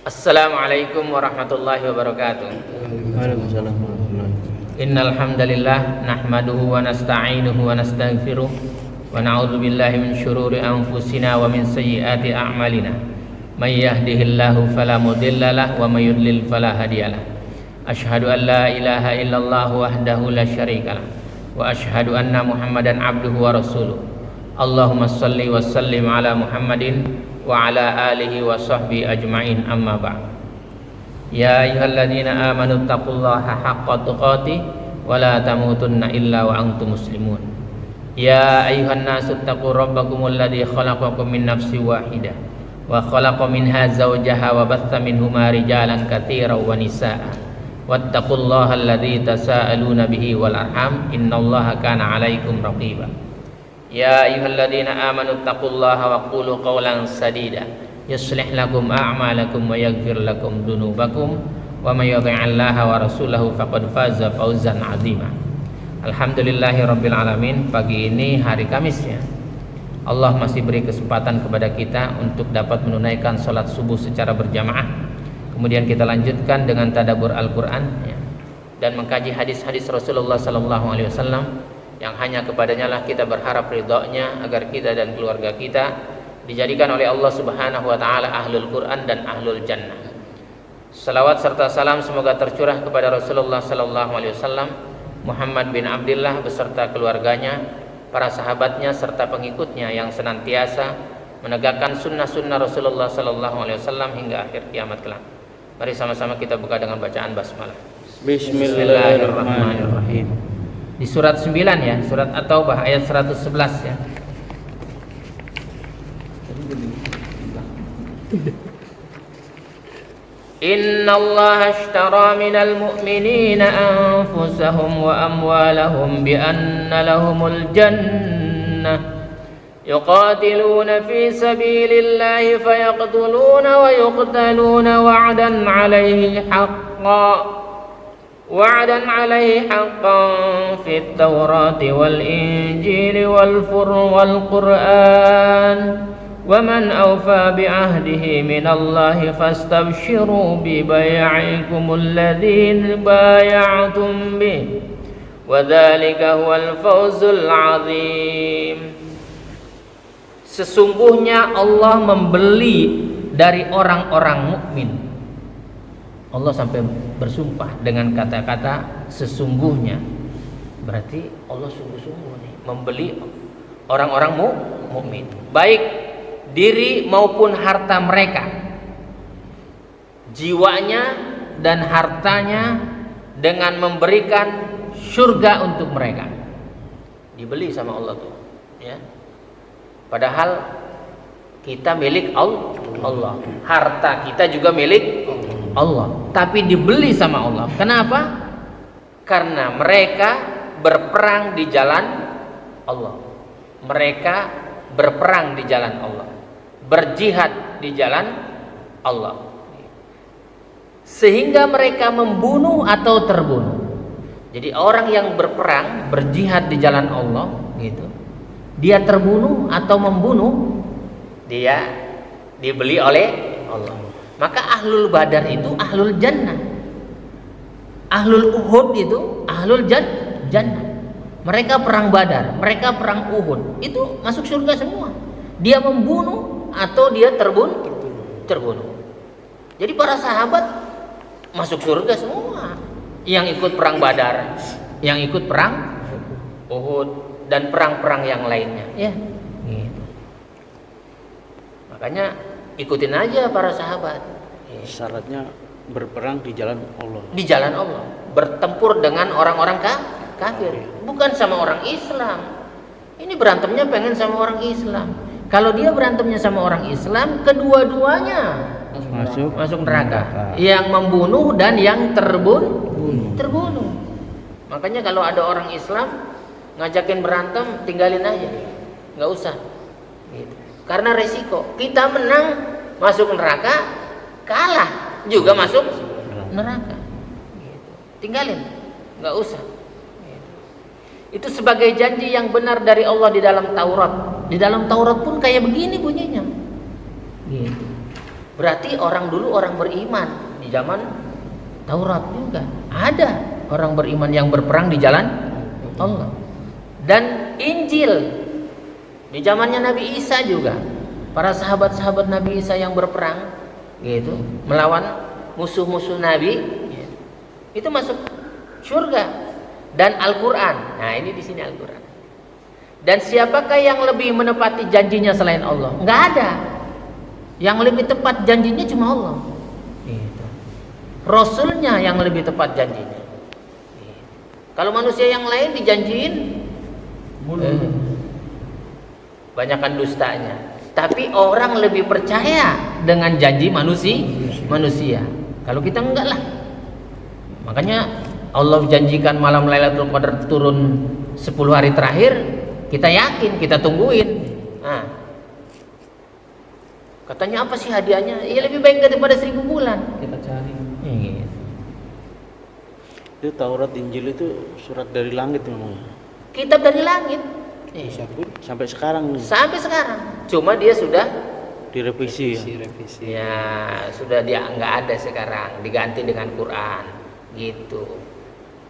Assalamualaikum warahmatullahi wabarakatuh. Waalaikumsalam warahmatullahi wabarakatuh. Innal hamdalillah nahmaduhu wa nasta'inuhu wa nastaghfiruh wa na'udzu billahi min syururi anfusina wa min sayyiati a'malina. May yahdihillahu fala mudilla lahu wa may yudlil fala hadiyalah. Asyhadu an la ilaha illallah wahdahu la syarikalah wa asyhadu anna Muhammadan abduhu wa rasuluh. Allahumma shalli wa sallim ala Muhammadin wa ala alihi wa sahbihi ajma'in, amma ba'd. Ya ayyuhalladzina amanu taqullaha haqqa tuqatih wa la tamutunna illa wa antum muslimun. Ya ayyuhan nasu taqu rabbakumul ladzi khalaqakum min nafsin wahidah wa khalaqa minha zawjaha wa batha minhuma rijalan katsiran wa nisaa'a wattaqullaha alladzi tasaaluna bihi wal arham innallaha kana 'alaikum raqiba. Ya ayyuhalladzina amanu taqullaha wa qulu qawlan sadida yuslih lakum a'malakum wa yaghfir lakum dzunubakum wa may yuti'illaha wa rasulahu faqad faza fawzan 'azima. Alhamdulillahirabbil alamin. Pagi ini hari Kamis ya. Allah masih beri kesempatan kepada kita untuk dapat menunaikan salat subuh secara berjamaah. Kemudian kita lanjutkan dengan tadabbur Al-Qur'an ya, dan mengkaji hadis-hadis Rasulullah sallallahu alaihi wasallam yang hanya kepadanya lah kita berharap ridhonya agar kita dan keluarga kita dijadikan oleh Allah Subhanahu wa taala ahlul Quran dan ahlul jannah. Salawat serta salam semoga tercurah kepada Rasulullah sallallahu alaihi wasallam, Muhammad bin Abdullah beserta keluarganya, para sahabatnya serta pengikutnya yang senantiasa menegakkan sunnah-sunnah Rasulullah sallallahu alaihi wasallam hingga akhir kiamat kelak. Mari sama-sama kita buka dengan bacaan basmalah. Bismillahirrahmanirrahim. Di surat 9 ya, surat At-Taubah ayat 111 ya. Innallaha ashtara minal mu'minina anfusahum wa amwalahum bi anna lahumul jannah yuqatiluna fi sabilillahi fayaqtuluna wa yuqtaluna wa'dan 'alaihi haqqan وعدا عليه حقا في التوراة والإنجيل والقرآن ومن أوفى بعهده من الله فاستبشروا ببيعكم الذي بايعتم به وذلك هو الفوز العظيم. Sesungguhnya Allah membeli dari orang-orang mukmin. Allah sampai bersumpah dengan kata-kata sesungguhnya. Berarti Allah sungguh-sungguh nih membeli orang-orang mukmin, baik diri maupun harta mereka, jiwanya dan hartanya, dengan memberikan surga untuk mereka. Dibeli sama Allah tuh, ya. Padahal kita milik Allah, harta kita juga milik Allah, tapi dibeli sama Allah. Kenapa? Karena mereka berperang di jalan Allah. Mereka berperang di jalan Allah, berjihad di jalan Allah, sehingga mereka membunuh atau terbunuh. Jadi orang yang berperang, berjihad di jalan Allah gitu, dia terbunuh atau membunuh, dia dibeli oleh Allah. Maka ahlul badar itu ahlul jannah, ahlul uhud itu ahlul jannah. Mereka perang badar, mereka perang uhud, itu masuk surga semua. Dia membunuh atau dia terbunuh. Jadi para sahabat masuk surga semua. Yang ikut perang badar, yang ikut perang uhud, dan perang-perang yang lainnya ya gitu. Makanya ikutin aja para sahabat. Syaratnya berperang di jalan Allah. Di jalan Allah, bertempur dengan orang-orang kafir, bukan sama orang Islam. Ini berantemnya pengen sama orang Islam. Kalau dia berantemnya sama orang Islam, kedua-duanya masuk neraka. Yang membunuh dan yang terbunuh. Makanya kalau ada orang Islam ngajakin berantem, tinggalin aja, nggak usah. Gitu. Karena resiko kita menang masuk neraka, kalah juga masuk neraka. Gitu. Tinggalin, nggak usah. Gitu. Itu sebagai janji yang benar dari Allah di dalam Taurat. Di dalam Taurat pun kayak begini bunyinya. Gitu. Berarti orang dulu orang beriman di zaman Taurat juga. Ada orang beriman yang berperang di jalan Allah. Dan Injil di zamannya Nabi Isa juga. Para sahabat-sahabat Nabi Isa yang berperang gitu, melawan musuh-musuh Nabi, itu masuk surga. Dan Al-Qur'an. Nah, ini di sini Al-Qur'an. Dan siapakah yang lebih menepati janjinya selain Allah? Enggak ada. Yang lebih tepat janjinya cuma Allah. Gitu. Rasulnya yang lebih tepat janjinya. Gitu. Kalau manusia yang lain dijanjiin banyakan dustanya. Tapi orang lebih percaya dengan janji manusia. Kalau kita enggak lah. Makanya Allah janjikan malam Lailatul Qadar turun 10 hari terakhir, kita yakin, kita tungguin. Nah, katanya apa sih hadiahnya? Ya lebih baik daripada 1000 bulan. Kita cari. Itu Taurat Injil itu surat dari langit memang. Kitab dari langit. Sampai sekarang nih. Sampai sekarang. Cuma dia sudah direvisi ya. Ya, sudah dia nggak ada sekarang, diganti dengan Quran. Gitu.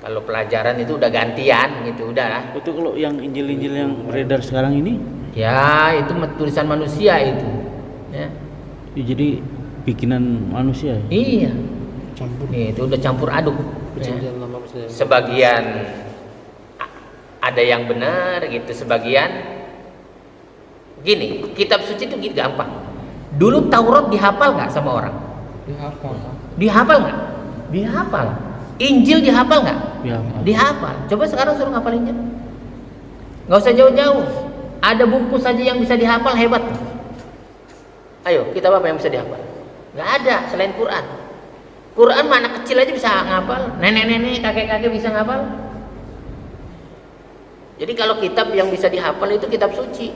Kalau pelajaran itu udah gantian gitu, udah. Itu kalau yang Injil-Injil yang beredar sekarang ini? Ya, itu tulisan manusia itu. Ya. Jadi bikinan manusia. Iya. Itu udah campur aduk. Ya. Sebagian ada yang benar gitu, sebagian gini. Kitab suci itu gitu gampang. Dulu Taurat dihafal nggak sama orang? Dihafal nggak? Dihafal. Injil dihafal nggak? Dihafal. Coba sekarang suruh ngapal Injil. Nggak usah jauh-jauh. Ada buku saja yang bisa dihafal, hebat. Ayo, kitab apa yang bisa dihafal? Nggak ada selain Quran. Quran mana kecil aja bisa ngapal. Nenek-nenek, kakek-kakek bisa ngapal. Jadi kalau kitab yang bisa dihafal itu kitab suci.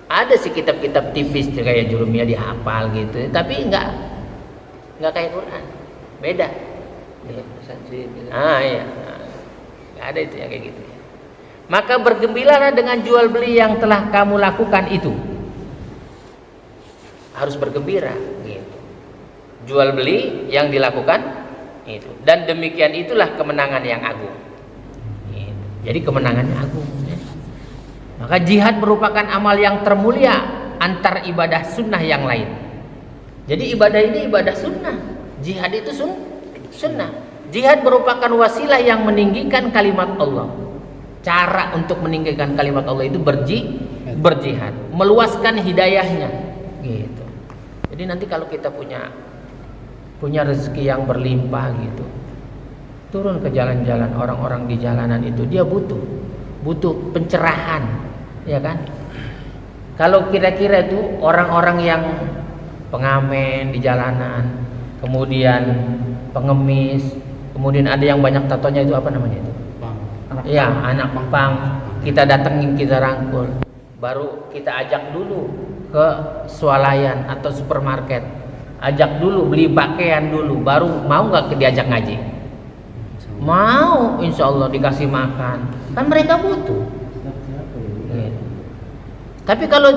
Ada sih kitab-kitab tipis kayak Jurumiyah dihafal gitu, tapi nggak kayak Quran, beda. Iya, nggak ada itu ya kayak gitu. Maka bergembiralah dengan jual beli yang telah kamu lakukan itu. Harus bergembira, gitu. Jual beli yang dilakukan itu, dan demikian itulah kemenangan yang agung. Gitu. Jadi kemenangannya agung. Ya. Maka jihad merupakan amal yang termulia antar ibadah sunnah yang lain. Jadi ibadah ini ibadah sunnah, jihad itu sunnah. Jihad merupakan wasilah yang meninggikan kalimat Allah. Cara untuk meninggikan kalimat Allah itu berjihad, meluaskan hidayahnya, gitu. Jadi nanti kalau kita punya rezeki yang berlimpah gitu, turun ke jalan-jalan, orang-orang di jalanan itu dia butuh pencerahan, ya kan? Kalau kira-kira itu orang-orang yang pengamen di jalanan, kemudian pengemis, kemudian ada yang banyak tatonya itu apa namanya itu? Iya, anak pang. Kita datengin, kita rangkul, baru kita ajak dulu ke swalayan atau supermarket, ajak dulu beli pakaian dulu, baru mau nggak diajak ngaji? Mau, insya Allah dikasih makan, kan mereka butuh. Gitu. Tapi kalau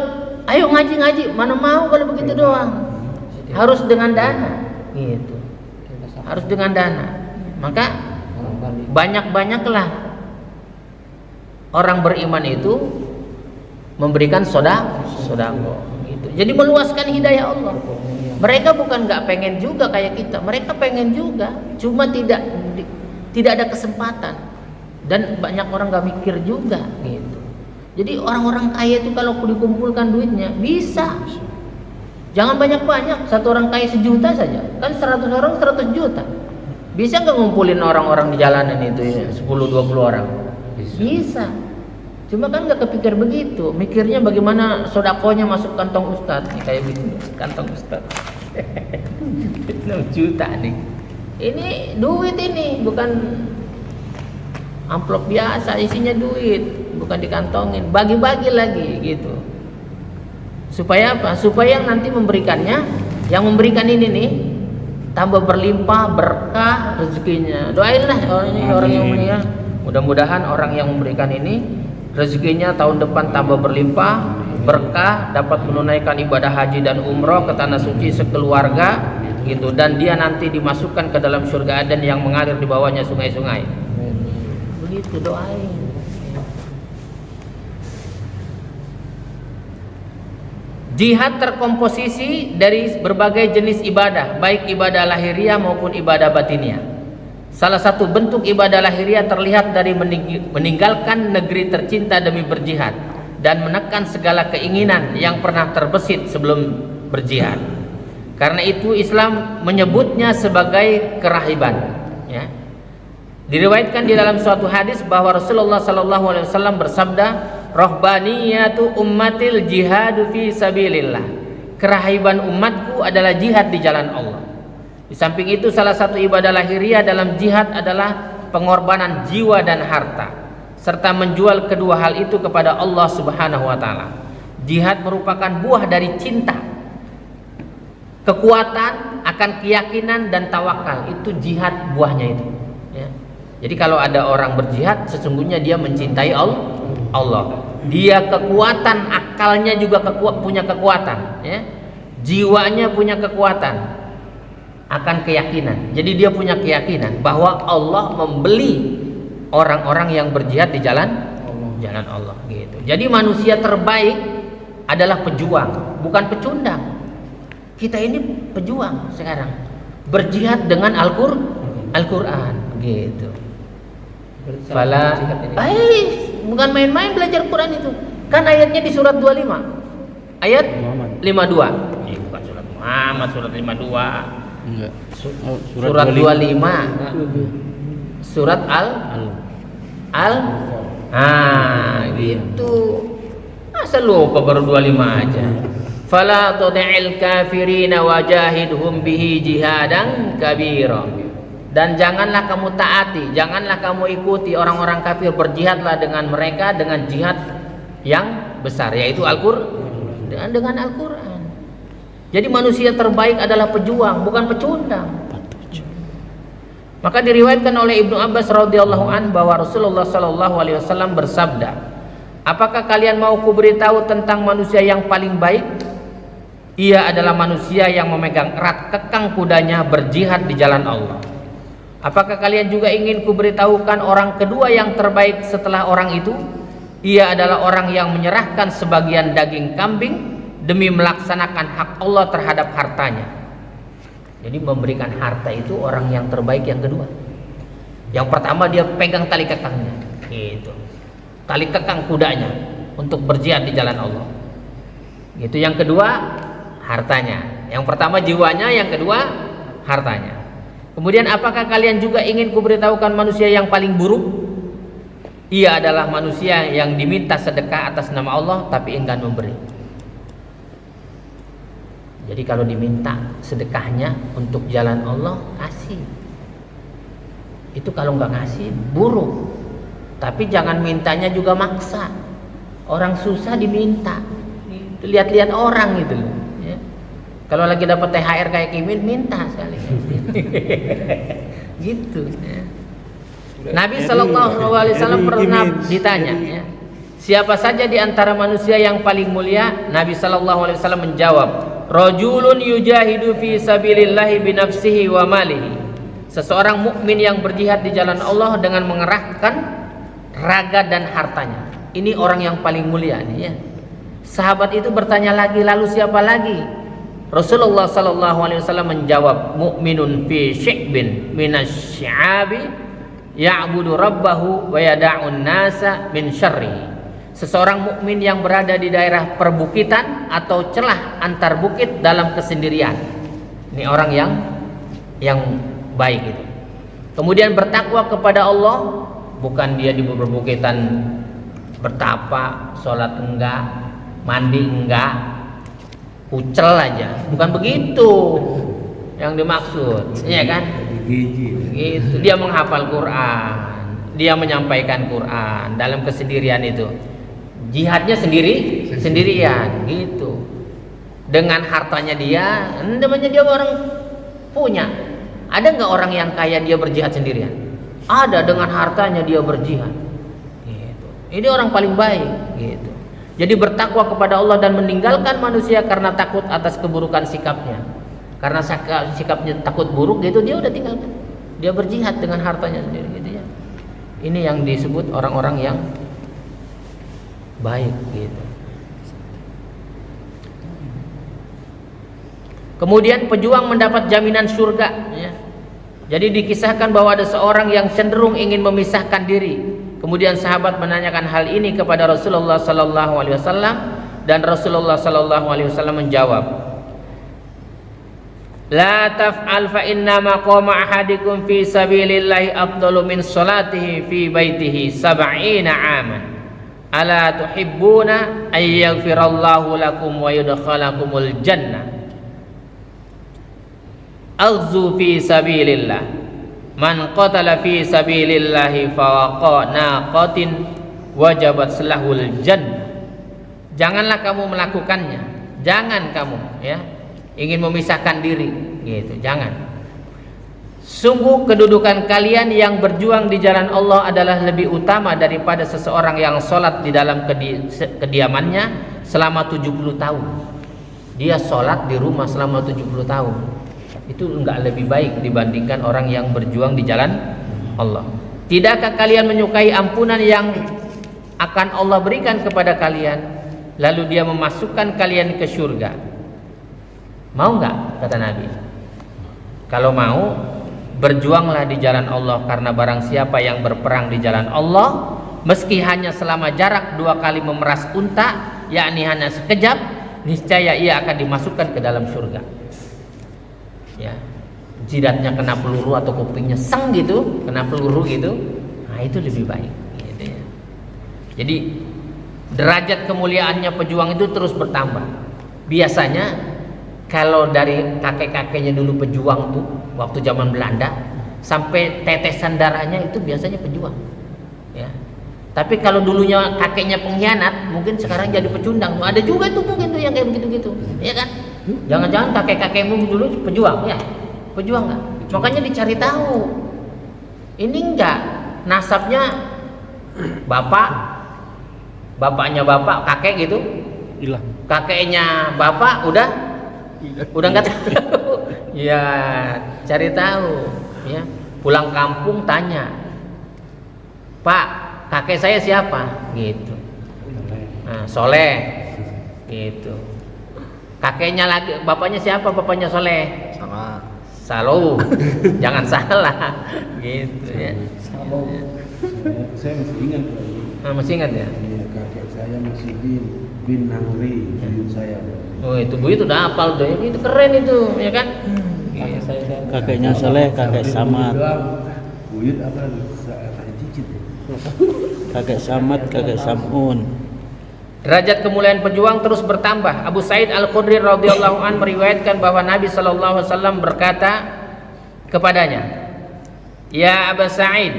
ayo ngaji, mana mau kalau begitu doang? Harus dengan dana, gitu. Harus dengan dana. Maka banyak-banyaklah orang beriman itu memberikan sodako, gitu. Jadi meluaskan hidayah Allah. Mereka bukan nggak pengen juga kayak kita, mereka pengen juga, cuma tidak ada kesempatan, dan banyak orang nggak mikir juga, gitu. Jadi orang-orang kaya itu kalau dikumpulkan duitnya bisa. Jangan banyak-banyak, satu orang kaya 1 juta saja, kan 100 orang 100 juta. Bisa nggak ngumpulin orang-orang di jalanan itu ya, 10-20 orang? Bisa. Cuma kan nggak kepikir begitu, mikirnya bagaimana sodakonya masuk kantong ustadz, kayak gitu, kantong ustadz. 6 juta nih. Ini duit ini, bukan amplop biasa, isinya duit, bukan dikantongin, bagi-bagi lagi gitu. Supaya apa? Supaya yang nanti memberikannya, yang memberikan ini nih tambah berlimpah berkah rezekinya. Doainlah orang yang mudah-mudahan orang yang memberikan ini rezekinya tahun depan tambah berlimpah, berkah, dapat menunaikan ibadah haji dan umroh ke tanah suci sekeluarga gitu, dan dia nanti dimasukkan ke dalam surga Aden yang mengalir di bawahnya sungai-sungai. Begitu doain. Jihad terkomposisi dari berbagai jenis ibadah, baik ibadah lahiriah maupun ibadah batiniah. Salah satu bentuk ibadah lahiriah terlihat dari meninggalkan negeri tercinta demi berjihad dan menekan segala keinginan yang pernah terbesit sebelum berjihad. Karena itu Islam menyebutnya sebagai kerahiban. Ya. Diriwayatkan di dalam suatu hadis bahwa Rasulullah SAW bersabda, "Rahbaniyatu ummatil jihadu fi sabilillah." Kerahiban umatku adalah jihad di jalan Allah. Di samping itu salah satu ibadah lahiriah dalam jihad adalah pengorbanan jiwa dan harta, serta menjual kedua hal itu kepada Allah Subhanahu wa taala. Jihad merupakan buah dari cinta, kekuatan akan keyakinan dan tawakal. Itu jihad buahnya itu, ya. Jadi kalau ada orang berjihad, sesungguhnya dia mencintai Allah. Dia kekuatan, akalnya juga punya kekuatan, ya. Jiwanya punya kekuatan akan keyakinan. Jadi dia punya keyakinan bahwa Allah membeli orang-orang yang berjihad di jalan Allah gitu. Jadi manusia terbaik adalah pejuang, bukan pecundang. Kita ini pejuang sekarang, berjihad dengan Al-Qur'an gitu. Fala, bukan main-main belajar Quran itu. Kan ayatnya di surat 25. Ayat 52. Bukan surat Muhammad, surat 52. Enggak. Surat 25. Surat gitu. Masa lupa baru 25 aja. Fala tud'il kafirina wajahidhum bihi jihadan kabira. Dan janganlah kamu taati, janganlah kamu ikuti orang-orang kafir, berjihadlah dengan mereka dengan jihad yang besar, yaitu Al-Qur'an, dengan Al-Qur'an. Jadi manusia terbaik adalah pejuang, bukan pecundang. Maka diriwayatkan oleh Ibnu Abbas radhiyallahu an bahwa Rasulullah sallallahu alaihi wasallam bersabda, "Apakah kalian mau kuberitahu tentang manusia yang paling baik? Ia adalah manusia yang memegang erat kekang kudanya berjihad di jalan Allah. Apakah kalian juga ingin kuberitahukan orang kedua yang terbaik setelah orang itu? Ia adalah orang yang menyerahkan sebagian daging kambing demi melaksanakan hak Allah terhadap hartanya." Jadi memberikan harta itu orang yang terbaik yang kedua. Yang pertama dia pegang tali kekangnya, gitu. Tali kekang kudanya untuk berjihad di jalan Allah. Itu yang kedua hartanya. Yang pertama jiwanya, yang kedua hartanya. Kemudian apakah kalian juga ingin kuberitahukan manusia yang paling buruk? Ia adalah manusia yang diminta sedekah atas nama Allah tapi enggan memberi. Jadi kalau diminta sedekahnya untuk jalan Allah, kasih. Itu kalau nggak kasih buruk. Tapi jangan mintanya juga maksa. Orang susah diminta. Lihat-lihat orang gitu loh. Ya. Kalau lagi dapat THR kayak Kimin, minta sekali. Gitu. Ya. Nabi SAW pernah ditanya, ya, siapa saja di antara manusia yang paling mulia? Nabi SAW menjawab, rajulun yujahidu fi sabilillahi binafsihi wa malihi. Seseorang mukmin yang berjihad di jalan Allah dengan mengerahkan raga dan hartanya. Ini orang yang paling mulia nih, ya. Sahabat itu bertanya lagi, lalu siapa lagi? Rasulullah SAW menjawab, mukminun fi syi'bin minasy-sy'abi ya'budu rabbahu wa yada'un nasa min syarri. Seseorang mukmin yang berada di daerah perbukitan atau celah antar bukit dalam kesendirian. Ini orang yang baik itu. Kemudian bertakwa kepada Allah, bukan dia di perbukitan bertapa, sholat enggak, mandi enggak, kucel aja. Bukan begitu yang dimaksud, ya kan? Gitu. Dia menghafal Quran, dia menyampaikan Quran dalam kesendirian itu. Jihadnya sendirian gitu. Dengan hartanya dia, namanya dia orang punya. Ada nggak orang yang kaya dia berjihad sendirian? Ada, dengan hartanya dia berjihad. Gitu. Ini orang paling baik. Gitu. Jadi bertakwa kepada Allah dan meninggalkan manusia karena takut atas keburukan sikapnya. Karena sikapnya takut buruk gitu, dia udah tinggalkan. Dia berjihad dengan hartanya sendiri gitu ya. Ini yang disebut orang-orang yang baik gitu. Kemudian pejuang mendapat jaminan surga ya. Jadi dikisahkan bahwa ada seorang yang cenderung ingin memisahkan diri. Kemudian sahabat menanyakan hal ini kepada Rasulullah sallallahu alaihi wasallam dan Rasulullah sallallahu alaihi wasallam menjawab, "La taf'al fa inna maqama ahadikum fi sabilillahi afdalu min salatihi fi baitihi 70 aman. Ala tuhibbuna ay yaghfirallahu lakum wa yudkhalakumul jannah. Aghzu fi sabilillah. Man qatala fi sabilillahi fawaqa naqatin wajabat selahul jannah." Janganlah kamu melakukannya. Jangan kamu ya ingin memisahkan diri gitu. Jangan. Sungguh kedudukan kalian yang berjuang di jalan Allah adalah lebih utama daripada seseorang yang sholat di dalam kediamannya selama 70 tahun. Dia sholat di rumah selama 70 tahun. Itu enggak lebih baik dibandingkan orang yang berjuang di jalan Allah. Tidakkah kalian menyukai ampunan yang akan Allah berikan kepada kalian, lalu dia memasukkan kalian ke surga? Mau enggak? Kata Nabi. Kalau mau, berjuanglah di jalan Allah, karena barang siapa yang berperang di jalan Allah, meski hanya selama jarak 2 kali memeras unta, yakni hanya sekejap, niscaya ia akan dimasukkan ke dalam surga. Ya, jidatnya kena peluru atau kupingnya sang gitu, kena peluru gitu, nah itu lebih baik gitu ya. Jadi derajat kemuliaannya pejuang itu terus bertambah. Biasanya kalau dari kakek-kakeknya dulu pejuang tuh waktu zaman Belanda, sampai tetesan darahnya itu biasanya pejuang ya. Tapi kalau dulunya kakeknya pengkhianat, mungkin sekarang jadi pecundang. Ada juga tuh mungkin tuh yang kayak begitu-gitu ya kan. Jangan-jangan kakek-kakekmu dulu pejuang ya? Pejuang enggak? Makanya dicari tahu. Ini enggak nasabnya bapaknya bapak, kakek gitu. Hilang. Kakeknya bapak udah enggak tahu. Ya, cari tahu ya. Pulang kampung tanya, "Pak, kakek saya siapa?" gitu. Nah, Soleh gitu. Kakeknya lagi, bapaknya siapa? Bapaknya Soleh. Sama. Salo. Jangan salah. Gitu ya. Salo. Saya masih ingat lagi. Masih ingat ya? Iya, kakek saya masih bin Nangri, buyut saya. Oh, itu buyut udah hafal tuh. Itu keren itu, ya kan? Kakeknya Soleh, kakek Samad. Buyut apa? Saya cicit. Kakek Samad, kakek Samun. Derajat kemuliaan pejuang terus bertambah. Abu Sa'id Al-Khudri radhiyallahu an meriwayatkan bahwa Nabi sallallahu alaihi wasallam berkata kepadanya, "Ya Abu Sa'id,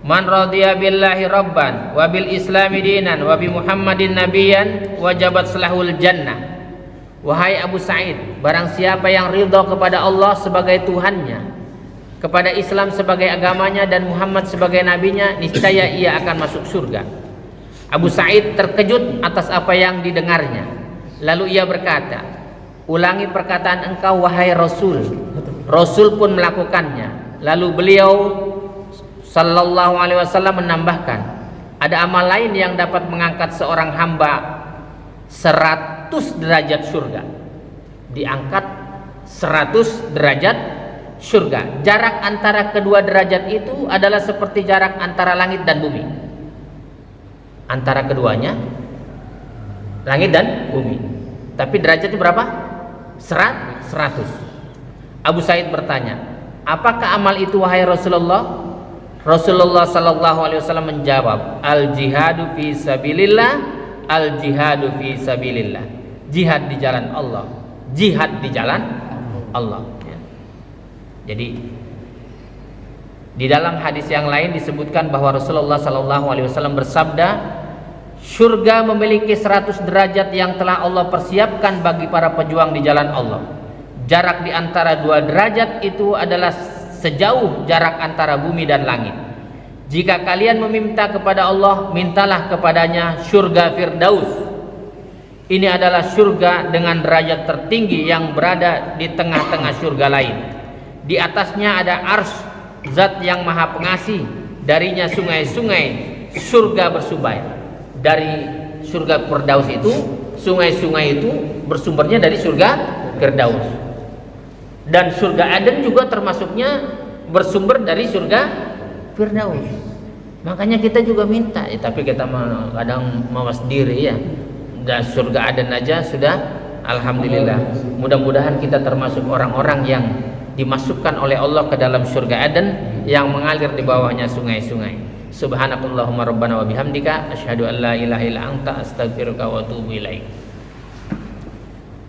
man radiya billahi rabban wa bil islami dinan wa bi Muhammadin nabiyyan wajabat selahul jannah." Wahai Abu Sa'id, barang siapa yang ridha kepada Allah sebagai Tuhannya, kepada Islam sebagai agamanya, dan Muhammad sebagai nabinya, niscaya ia akan masuk surga. Abu Sa'id terkejut atas apa yang didengarnya. Lalu ia berkata, "Ulangi perkataan engkau wahai Rasul." Rasul pun melakukannya. Lalu beliau sallallahu alaihi wasallam menambahkan, "Ada amal lain yang dapat mengangkat seorang hamba 100 derajat surga." Diangkat 100 derajat surga. Jarak antara kedua derajat itu adalah seperti jarak antara langit dan bumi. Antara keduanya langit dan bumi. Tapi derajatnya berapa? 100. Abu Sa'id bertanya, "Apakah amal itu wahai Rasulullah?" Rasulullah sallallahu alaihi wasallam menjawab, "Al-jihadu fi sabilillah, al-jihadu fi sabilillah." Jihad di jalan Allah. Jihad di jalan Allah ya. Jadi di dalam hadis yang lain disebutkan bahwa Rasulullah sallallahu alaihi wasallam bersabda, "Surga memiliki 100 derajat yang telah Allah persiapkan bagi para pejuang di jalan Allah. Jarak di antara 2 derajat itu adalah sejauh jarak antara bumi dan langit. Jika kalian meminta kepada Allah, mintalah kepadanya surga Firdaus. Ini adalah surga dengan derajat tertinggi yang berada di tengah-tengah surga lain. Di atasnya ada arsy, zat yang maha pengasih. Darinya sungai-sungai surga bersumber. Dari surga Firdaus itu, sungai-sungai itu bersumbernya dari surga Firdaus. Dan surga Aden juga termasuknya bersumber dari surga Firdaus. Makanya kita juga minta, tapi kita kadang mawas diri ya. Dan surga Aden aja sudah, alhamdulillah. Mudah-mudahan kita termasuk orang-orang yang dimasukkan oleh Allah ke dalam surga Aden yang mengalir di bawahnya sungai-sungai. Subhanakallahumma rabbana wa bihamdika asyhadu an la ilaha illa anta astaghfiruka wa atubu ilaik.